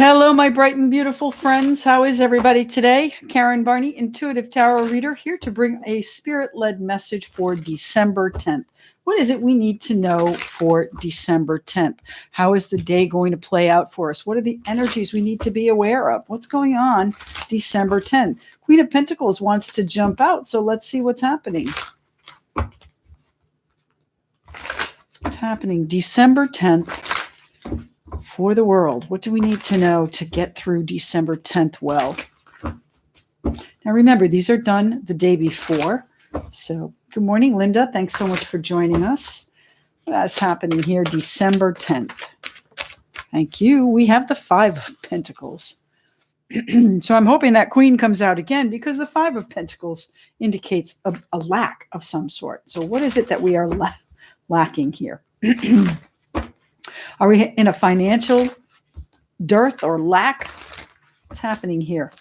Hello, my bright and beautiful friends. How is everybody today? Karen Barney, Intuitive Tarot Reader, here to bring a spirit-led message for December 10th. What is it we need to know for December 10th? How is the day going to play out for us? What are the energies we need to be aware of? What's going on December 10th? Queen of Pentacles wants to jump out, so let's see what's happening. What's happening December 10th? For the world, what do we need to know to get through December 10th well? Now remember, these are done the day before. So good morning, Linda. Thanks so much for joining us. What's happening here December 10th? Thank you. We have the Five of Pentacles. So I'm hoping that Queen comes out again because the Five of Pentacles indicates a lack of some sort. So what is it that we are lacking here? Are we in a financial dearth or lack? What's happening here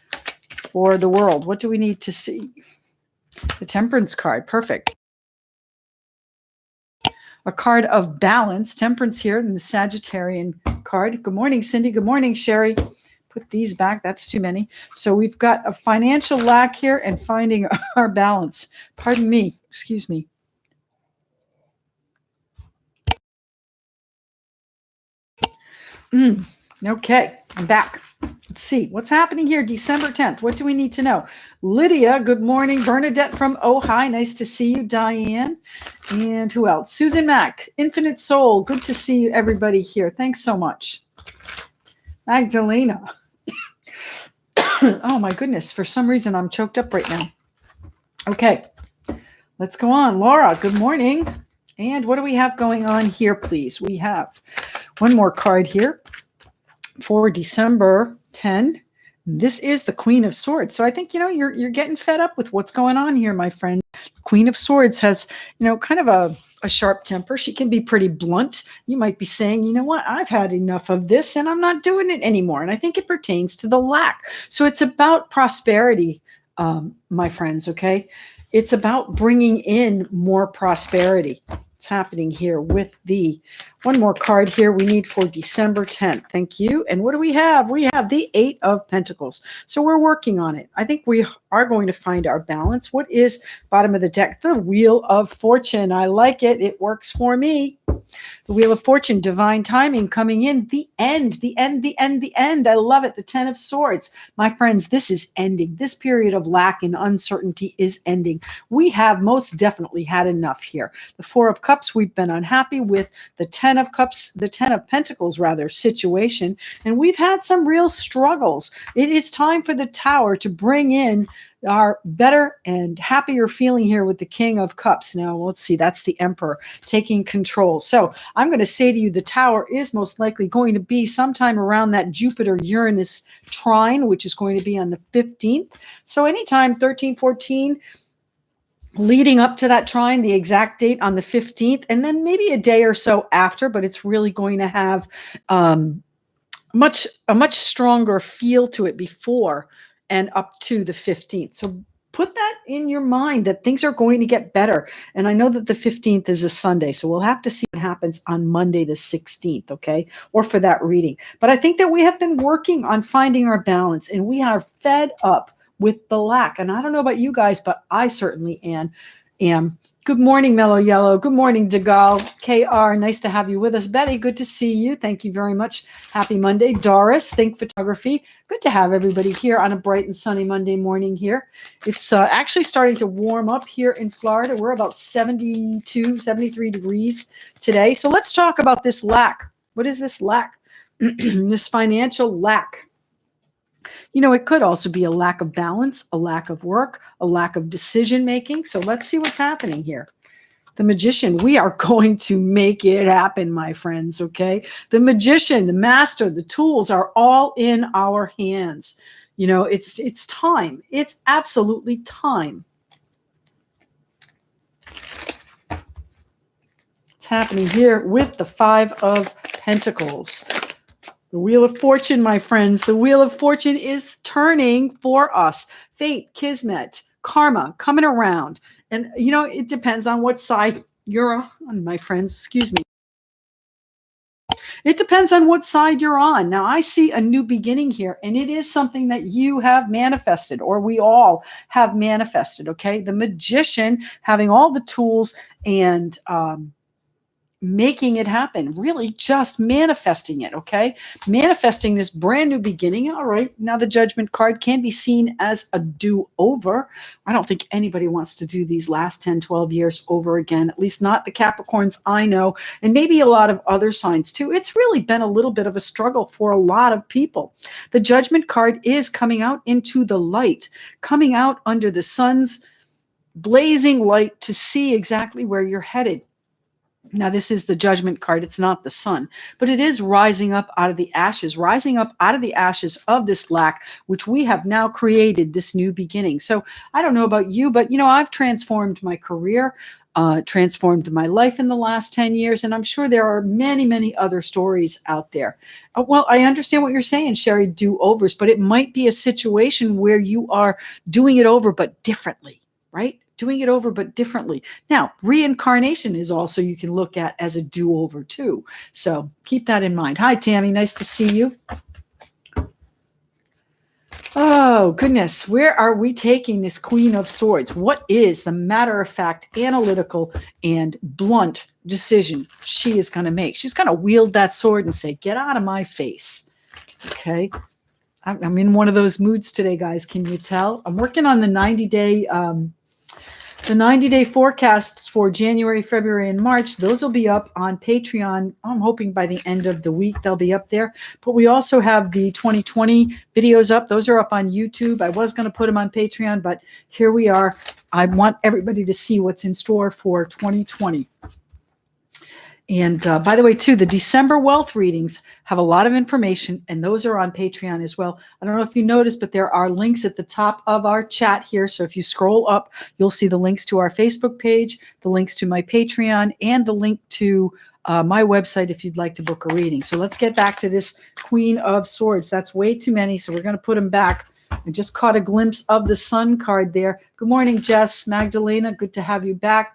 for the world? What do we need to see? The Temperance card, perfect. A card of balance, Temperance here in the Sagittarian card. Good morning, Cindy. Good morning, Sherry. Put these back, that's too many. So we've got a financial lack here and finding our balance. Pardon me, excuse me. Okay, I'm back. Let's see what's happening here December 10th. What do we need to know? Lydia, good morning. Bernadette from Ojai, nice to see you. Diane, and who else? Susan Mack, Infinite Soul, good to see you, everybody here. Thanks so much. Magdalena. Oh my goodness, for some reason I'm choked up right now. Okay, let's go on. Laura, good morning. And what do we have going on here, please? We have one more card here for December 10. This is the Queen of Swords. So I think, you're getting fed up with what's going on here, my friend. Queen of Swords has, kind of a sharp temper. She can be pretty blunt. You might be saying, you know what, I've had enough of this and I'm not doing it anymore. And I think it pertains to the lack. So it's about prosperity, my friends, okay? It's about bringing in more prosperity. What's happening here with the one more card here we need for December 10th. Thank you. And what do we have? We have the Eight of Pentacles. So we're working on it. I think we are going to find our balance. What is bottom of the deck? The Wheel of Fortune. I like it. It works for me. The Wheel of Fortune, divine timing coming in. The end, the end, the end, the end. I love it. The Ten of Swords. My friends, this is ending. This period of lack and uncertainty is ending. We have most definitely had enough here. The Four of Cups, we've been unhappy with. The Ten of Cups, the Ten of Pentacles rather, situation. And we've had some real struggles. It is time for the Tower to bring in our better and happier feeling here with the King of Cups. Now, let's see, that's the Emperor taking control. So I'm going to say to you, the Tower is most likely going to be sometime around that Jupiter-Uranus trine, which is going to be on the 15th. So anytime 13, 14, leading up to that trine, the exact date on the 15th, and then maybe a day or so after, but it's really going to have a much stronger feel to it before and up to the 15th. So put that in your mind that things are going to get better. And I know that the 15th is a Sunday, so we'll have to see what happens on Monday the 16th, okay? Or for that reading. But I think that we have been working on finding our balance, and we are fed up with the lack. And I don't know about you guys, but I certainly am. Good morning, Mellow Yellow. Good morning, Degal. KR, nice to have you with us. Betty, good to see you. Thank you very much. Happy Monday. Doris, Think Photography. Good to have everybody here on a bright and sunny Monday morning here. It's actually starting to warm up here in Florida. We're about 72, 73 degrees today. So let's talk about this lack. What is this lack? This financial lack. It could also be a lack of balance, a lack of work, a lack of decision making. So let's see what's happening here. The Magician, we are going to make it happen, my friends, okay? The Magician, the Master, the tools are all in our hands. It's time. It's absolutely time. What's happening here with the Five of Pentacles? The Wheel of Fortune, my friends, the Wheel of Fortune is turning for us. Fate, kismet, karma, coming around. And, it depends on what side you're on, my friends. Excuse me. It depends on what side you're on. Now, I see a new beginning here, and it is something that you have manifested, or we all have manifested, okay? The magician having all the tools and making it happen, really just manifesting it, okay? Manifesting this brand new beginning. All right, now the Judgment card can be seen as a do-over. I don't think anybody wants to do these last 10, 12 years over again, at least not the Capricorns I know, and maybe a lot of other signs too. It's really been a little bit of a struggle for a lot of people. The Judgment card is coming out into the light, coming out under the sun's blazing light to see exactly where you're headed. Now, this is the Judgment card. It's not the sun, but it is rising up out of the ashes of this lack, which we have now created this new beginning. So I don't know about you, but, I've transformed my career, transformed my life in the last 10 years, and I'm sure there are many, many other stories out there. Well, I understand what you're saying, Sherry, do-overs, but it might be a situation where you are doing it over, but differently, right? Doing it over, but differently. Now, reincarnation is also you can look at as a do-over too. So keep that in mind. Hi, Tammy. Nice to see you. Oh, goodness. Where are we taking this Queen of Swords? What is the matter-of-fact, analytical, and blunt decision she is going to make? She's going to wield that sword and say, get out of my face. Okay. I'm in one of those moods today, guys. Can you tell? I'm working on the 90-day forecasts for January, February, and March. Those will be up on Patreon. I'm hoping by the end of the week they'll be up there. But we also have the 2020 videos up. Those are up on YouTube. I was going to put them on Patreon, but here we are. I want everybody to see what's in store for 2020. And by the way, too, the December wealth readings have a lot of information, and those are on Patreon as well. I don't know if you noticed, but there are links at the top of our chat here. So if you scroll up, you'll see the links to our Facebook page, the links to my Patreon, and the link to my website if you'd like to book a reading. So let's get back to this Queen of Swords. That's way too many, so we're going to put them back. I just caught a glimpse of the Sun card there. Good morning, Jess, Magdalena. Good to have you back.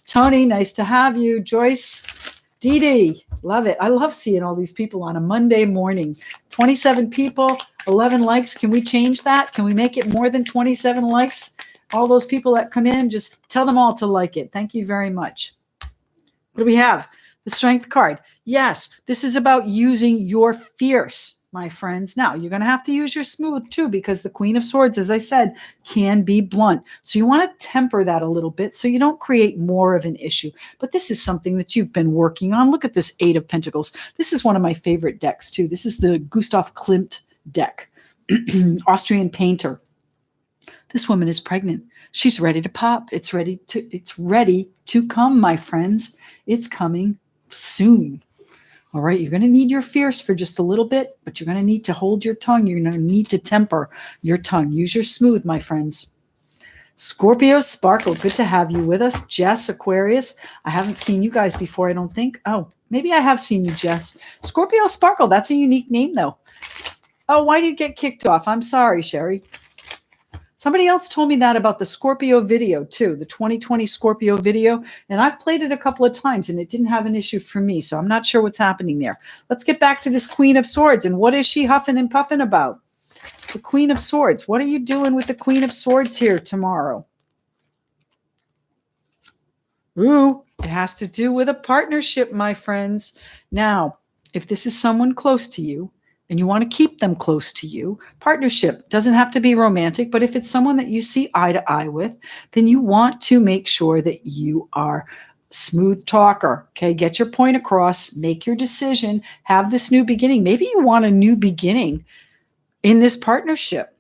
Tony, nice to have you. Joyce, Dee Dee, love it. I love seeing all these people on a Monday morning. 27 people, 11 likes. Can we change that? Can we make it more than 27 likes? All those people that come in, just tell them all to like it. Thank you very much. What do we have? The Strength card. Yes, this is about using your fierce, my friends. Now, you're going to have to use your smooth too, because the Queen of Swords, as I said, can be blunt. So you want to temper that a little bit so you don't create more of an issue. But this is something that you've been working on. Look at this Eight of Pentacles. This is one of my favorite decks too. This is the Gustav Klimt deck, Austrian painter. This woman is pregnant. She's ready to pop. It's ready to come, my friends. It's coming soon. All right, you're going to need your fierce for just a little bit, but you're going to need to hold your tongue. You're going to need to temper your tongue. Use your smooth, my friends. Scorpio Sparkle, good to have you with us. Jess, Aquarius, I haven't seen you guys before, I don't think. Oh, maybe I have seen you, Jess. Scorpio Sparkle, that's a unique name, though. Oh, why do you get kicked off? I'm sorry, Sherry. Somebody else told me that about the Scorpio video too, the 2020 Scorpio video, and I've played it a couple of times and it didn't have an issue for me, so I'm not sure what's happening there. Let's get back to this Queen of Swords, and what is she huffing and puffing about? The Queen of Swords. What are you doing with the Queen of Swords here tomorrow? Ooh, it has to do with a partnership, my friends. Now, if this is someone close to you, and you want to keep them close to you, partnership doesn't have to be romantic, but if it's someone that you see eye to eye with, then you want to make sure that you are smooth talker. Okay, get your point across, make your decision, have this new beginning. Maybe you want a new beginning in this partnership.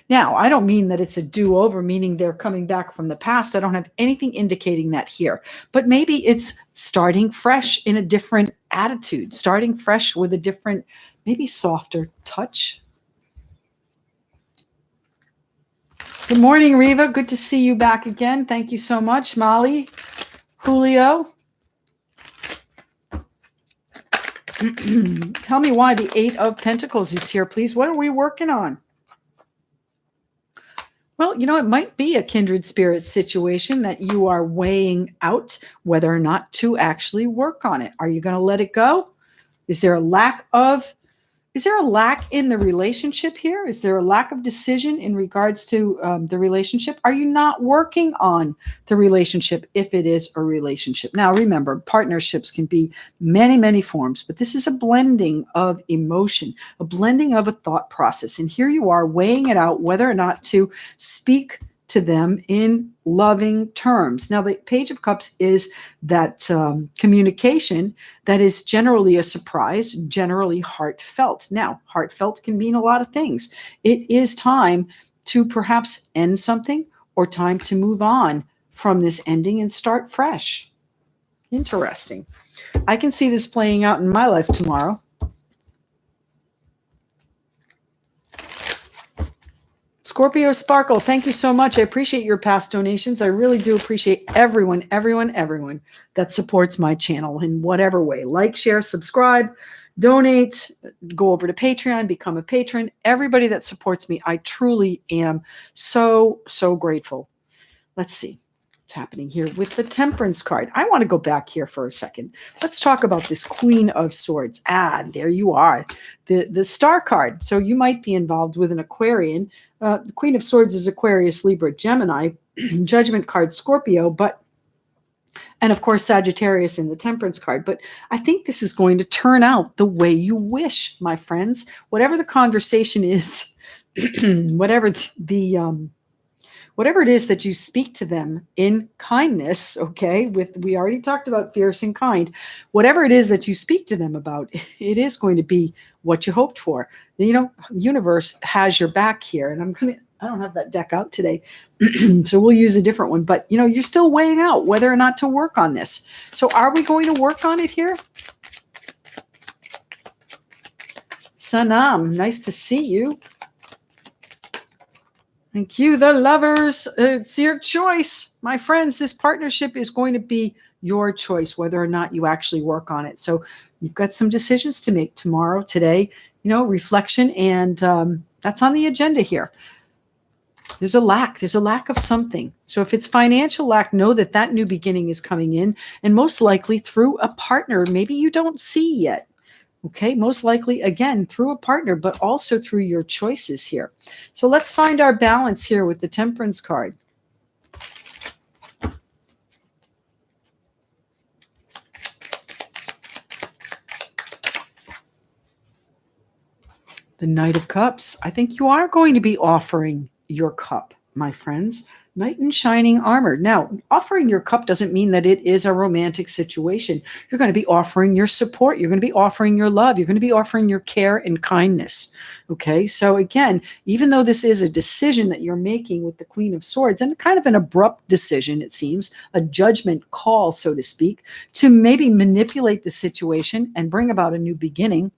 Now, I don't mean that it's a do-over, meaning they're coming back from the past. I don't have anything indicating that here. But maybe it's starting fresh in a different attitude, starting fresh with a different, maybe softer touch. Good morning, Riva. Good to see you back again. Thank you so much. Molly, Julio. Tell me why the Eight of Pentacles is here, please. What are we working on? Well, it might be a kindred spirit situation that you are weighing out whether or not to actually work on it. Are you going to let it go? Is there a lack of Is there a lack in the relationship here? Is there a lack of decision in regards to the relationship? Are you not working on the relationship if it is a relationship? Now, remember, partnerships can be many, many forms, but this is a blending of emotion, a blending of a thought process. And here you are weighing it out whether or not to speak to them in loving terms. Now, the Page of Cups is that communication that is generally a surprise, generally heartfelt. Now, heartfelt can mean a lot of things. It is time to perhaps end something or time to move on from this ending and start fresh. Interesting. I can see this playing out in my life tomorrow. Scorpio Sparkle, thank you so much. I appreciate your past donations. I really do appreciate everyone that supports my channel in whatever way. Like, share, subscribe, donate, go over to Patreon, become a patron. Everybody that supports me, I truly am so, so grateful. Let's see what's happening here with the Temperance card. I want to go back here for a second. Let's talk about this Queen of Swords. There you are, the Star card. So you might be involved with an Aquarian. The Queen of Swords is Aquarius, Libra, Gemini, Judgment card, Scorpio, and of course Sagittarius in the Temperance card. But I think this is going to turn out the way you wish, my friends. Whatever the conversation is, whatever whatever it is that you speak to them in kindness, okay, we already talked about fierce and kind, whatever it is that you speak to them about, it is going to be what you hoped for. Universe has your back here, and I don't have that deck out today, so we'll use a different one, but you're still weighing out whether or not to work on this. So are we going to work on it here? Sanam, nice to see you. Thank you, the lovers. It's your choice. My friends, this partnership is going to be your choice, whether or not you actually work on it. So you've got some decisions to make tomorrow, today, reflection, and that's on the agenda here. There's a lack of something. So if it's financial lack, know that new beginning is coming in, and most likely through a partner maybe you don't see yet. Okay, most likely, again, through a partner, but also through your choices here. So let's find our balance here with the Temperance card. The Knight of Cups. I think you are going to be offering your cup, my friends. Knight in shining armor. Now, offering your cup doesn't mean that it is a romantic situation. You're going to be offering your support. You're going to be offering your love. You're going to be offering your care and kindness. Okay, so again, even though this is a decision that you're making with the Queen of Swords, and kind of an abrupt decision, it seems, a judgment call, so to speak, to maybe manipulate the situation and bring about a new beginning.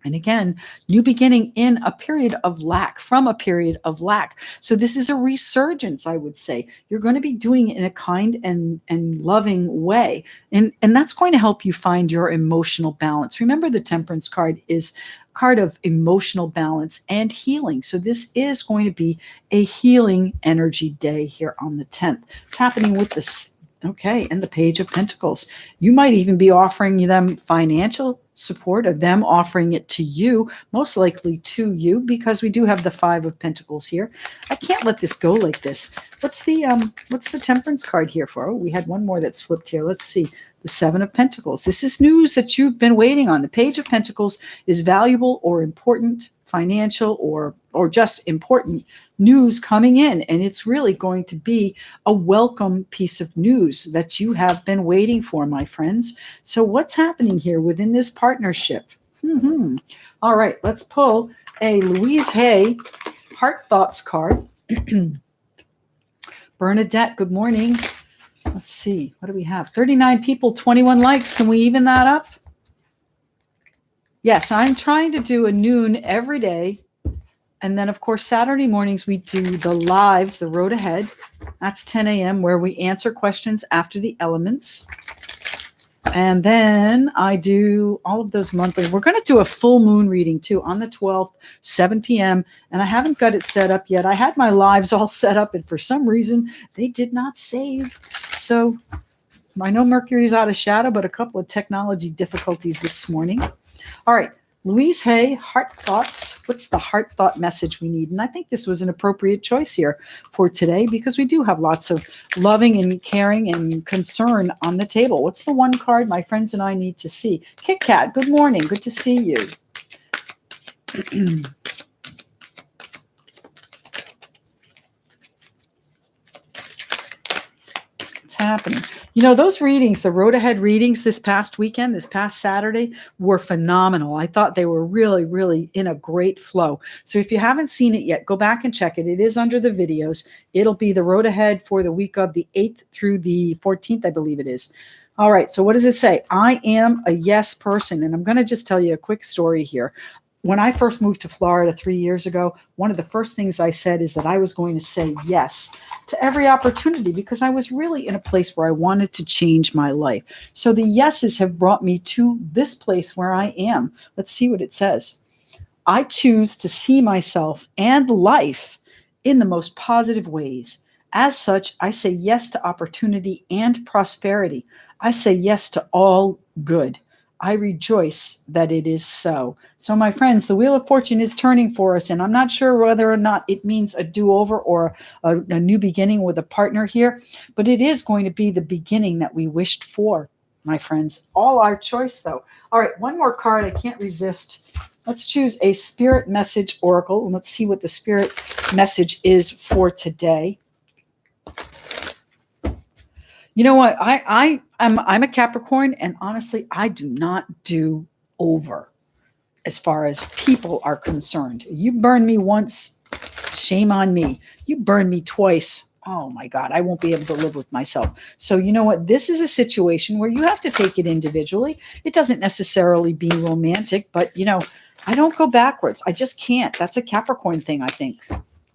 And again, new beginning in a period of lack, from a period of lack. So this is a resurgence, I would say. You're going to be doing it in a kind and loving way. And that's going to help you find your emotional balance. Remember, the Temperance card is a card of emotional balance and healing. So this is going to be a healing energy day here on the 10th. It's happening with this. Okay, and the Page of Pentacles. You might even be offering them financial support, or them offering it to you, most likely to you, because we do have the Five of Pentacles here. I can't let this go like this. What's the Temperance card here for? Oh, we had one more that's flipped here. Let's see. The Seven of Pentacles. This is news that you've been waiting on. The Page of Pentacles is valuable or important, financial or just important news coming in. And it's really going to be a welcome piece of news that you have been waiting for, my friends. So what's happening here within this partnership? All right, let's pull a Louise Hay Heart Thoughts card. Bernadette, good morning. Let's see, what do we have? 39 people, 21 likes. Can we even that up? Yes, I'm trying to do a noon every day. And then, of course, Saturday mornings, we do the lives, the road ahead. That's 10 a.m., where we answer questions after the elements. And then I do all of those monthly. We're going to do a full moon reading too on the 12th, 7 p.m. And I haven't got it set up yet. I had my lives all set up, and for some reason, they did not save. So I know Mercury's out of shadow, but a couple of technology difficulties this morning. All right. Louise Hay, heart thoughts. What's the heart thought message we need? And I think this was an appropriate choice here for today because we do have lots of loving and caring and concern on the table. What's the one card my friends and I need to see? Kit Kat, good morning. Good to see you. What's happening? You know, those readings, the road ahead readings this past weekend, this past Saturday, were phenomenal. I thought they were really, really in a great flow. So if you haven't seen it yet, go back and check it. It is under the videos. It'll be the road ahead for the week of the 8th through the 14th, I believe it is. All right. So what does it say? I am a yes person. And I'm going to just tell you a quick story here. When I first moved to Florida 3 years ago, one of the first things I said is that I was going to say yes to every opportunity because I was really in a place where I wanted to change my life. So the yeses have brought me to this place where I am. Let's see what it says. I choose to see myself and life in the most positive ways. As such, I say yes to opportunity and prosperity. I say yes to all good. I rejoice that it is so. So, my friends, the Wheel of Fortune is turning for us, and I'm not sure whether or not it means a do-over or a new beginning with a partner here, but it is going to be the beginning that we wished for, my friends. All our choice, though. All right, one more card I can't resist. Let's choose a spirit message oracle, and let's see what the spirit message is for today. You know what? I'm a Capricorn, and honestly, I do not do over as far as people are concerned. You burn me once, shame on me. You burn me twice. Oh my God, I won't be able to live with myself. So you know what? This is a situation where you have to take it individually. It doesn't necessarily be romantic, but you know, I don't go backwards. I just can't. That's a Capricorn thing, I think.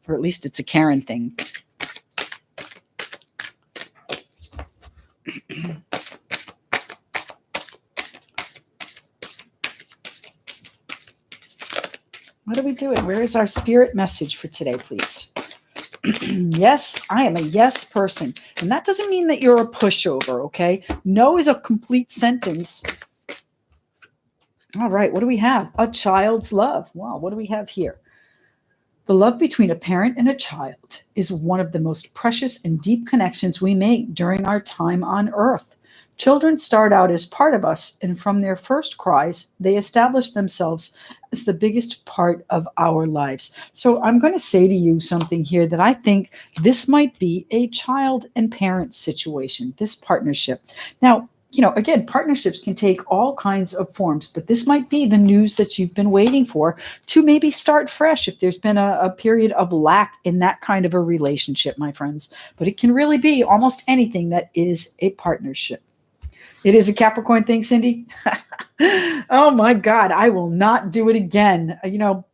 Or at least it's a Karen thing. What are we doing? Where is our spirit message for today, please? Yes, I am a yes person. And that doesn't mean that you're a pushover, okay? No is a complete sentence. All right, what do we have? A child's love. Wow, what do we have here? The love between a parent and a child is one of the most precious and deep connections we make during our time on earth. Children start out as part of us, and from their first cries, they establish themselves as the biggest part of our lives. So I'm going to say to you something here that I think this might be a child and parent situation, this partnership. Now, you know, again, partnerships can take all kinds of forms, but this might be the news that you've been waiting for to maybe start fresh if there's been a period of lack in that kind of a relationship, my friends. But it can really be almost anything that is a partnership. It is a Capricorn thing, Cindy. Oh my God, I will not do it again. You know,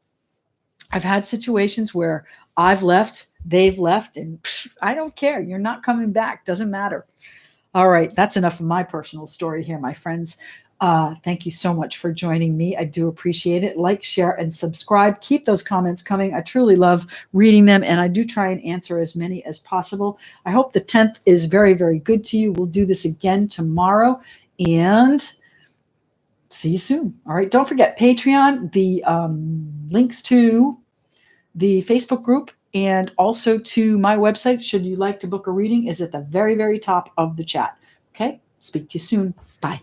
I've had situations where I've left, they've left, and I don't care. You're not coming back. Doesn't matter. All right, that's enough of my personal story here, my friends. Thank you so much for joining me. I do appreciate it. Like, share, and subscribe. Keep those comments coming. I truly love reading them, and I do try and answer as many as possible. I hope the 10th is very, very good to you. We'll do this again tomorrow, and see you soon. All right, don't forget Patreon, the links to the Facebook group, and also to my website, should you like to book a reading, is at the very, very top of the chat. Okay, speak to you soon. Bye.